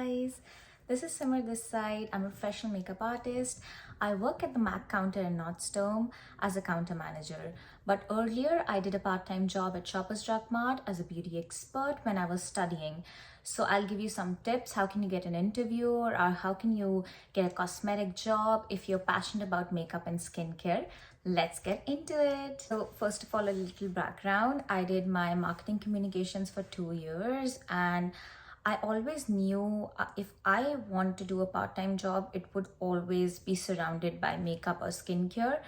guys, this is Simmer this side. I'm a professional makeup artist. I work at the MAC counter in Nordstrom as a counter manager. But earlier, I did a part-time job at Drug Mart as a beauty expert when I was studying. So I'll give you some tips. How can you get an interview, or how can you get a cosmetic job if you're passionate about makeup and skincare? Let's get into it. So first of all, a little background. I did my marketing communications for 2 years, and I always knew if I want to do a part-time job, it would always be surrounded by makeup or skincare,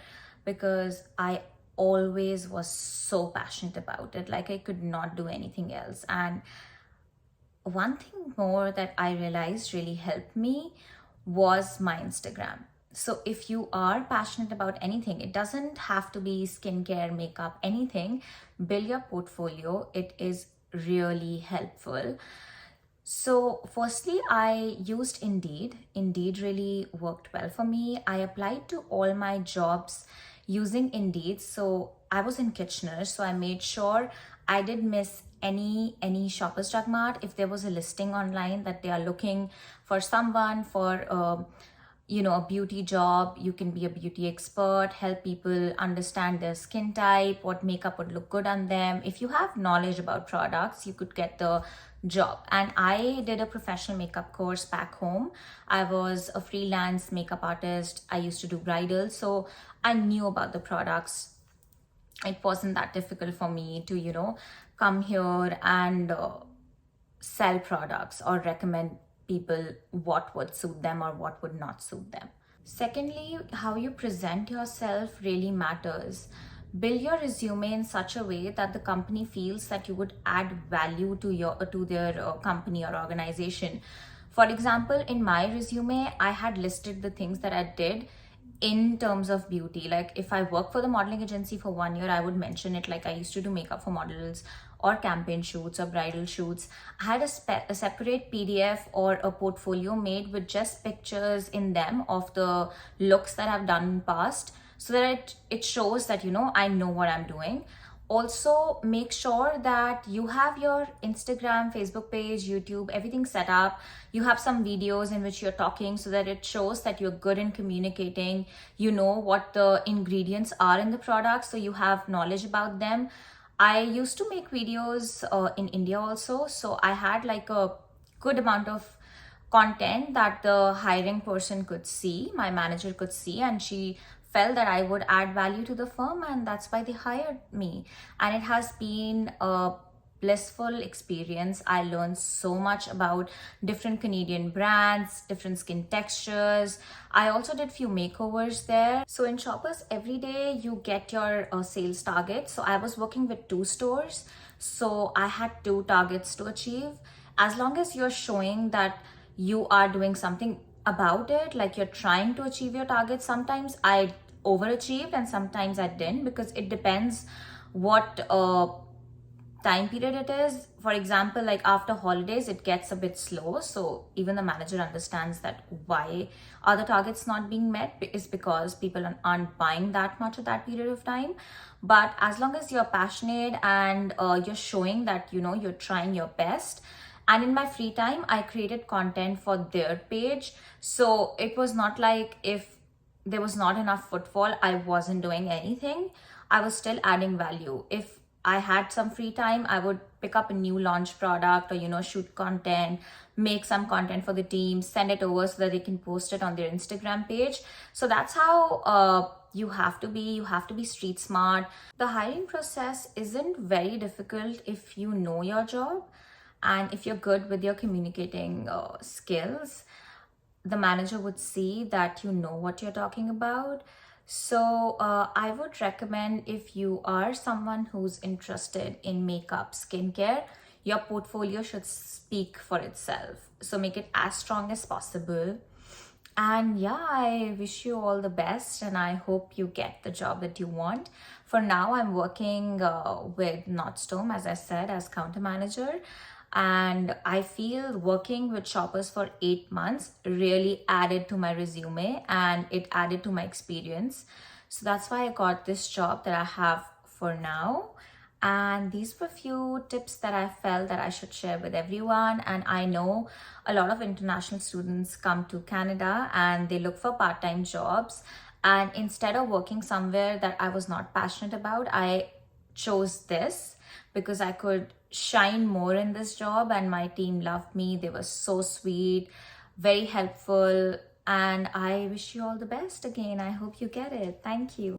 because I always was so passionate about it. Like I could not do anything else. And one thing more that I realized really helped me was my Instagram. So if you are passionate about anything, it doesn't have to be skincare, makeup, anything, build your portfolio. It is really helpful. So firstly, I used Indeed. Indeed really worked well for me. I applied to all my jobs using Indeed. So I was in Kitchener, so I made sure I did miss any Shoppers Drug Mart. If there was a listing online that they are looking for someone for a beauty job, you can be a beauty expert, help people understand their skin type, what makeup would look good on them. If you have knowledge about products, you could get the job. And I did a professional makeup course back home. I was a freelance makeup artist. I used to do bridal, so I knew about the products. It wasn't that difficult for me to come here and sell products or recommend people what would suit them or what would not suit them. Secondly, how you present yourself really matters. Build your resume in such a way that the company feels that you would add value to their company or organization. For example, in my resume, I had listed the things that I did in terms of beauty. Like if I work for the modeling agency for 1 year, I would mention it, like I used to do makeup for models or campaign shoots or bridal shoots. I had a separate PDF or a portfolio made with just pictures in them of the looks that I've done in past, so that it shows that I know what I'm doing. Also, make sure that you have your Instagram, Facebook page, YouTube, everything set up. You have some videos in which you're talking, so that it shows that you're good in communicating. You know what the ingredients are in the product, so you have knowledge about them. I used to make videos in India also, so I had like a good amount of content that the hiring person could see, my manager could see, and she felt that I would add value to the firm, and that's why they hired me. And it has been a blissful experience. I learned so much about different Canadian brands, different skin textures. I also did few makeovers there. So in Shoppers, every day you get your sales target. So I was working with 2 stores, so I had 2 targets to achieve. As long as you're showing that you are doing something about it, like you're trying to achieve your target. Sometimes I overachieved and sometimes I didn't, because it depends what time period it is. For example, like after holidays it gets a bit slow, so even the manager understands that why are the targets not being met is because people aren't buying that much at that period of time. But as long as you're passionate and you're showing that you're trying your best. And in my free time, I created content for their page. So it was not like if there was not enough footfall, I wasn't doing anything. I was still adding value. If I had some free time, I would pick up a new launch product or, shoot content, make some content for the team, send it over so that they can post it on their Instagram page. So that's how you have to be street smart. The hiring process isn't very difficult if you know your job. And if you're good with your communicating skills, the manager would see that you know what you're talking about. So I would recommend, if you are someone who's interested in makeup, skincare, your portfolio should speak for itself. So make it as strong as possible. And yeah, I wish you all the best, and I hope you get the job that you want. For now, I'm working with Nordstrom, as I said, as counter manager. And I feel working with Shoppers for 8 months really added to my resume, and it added to my experience. So that's why I got this job that I have for now. And these were few tips that I felt that I should share with everyone. And I know a lot of international students come to Canada and they look for part-time jobs. And instead of working somewhere that I was not passionate about, I chose this because I could shine more in this job, and my team loved me. They were so sweet, very helpful, and I wish you all the best again. I hope you get it. Thank you.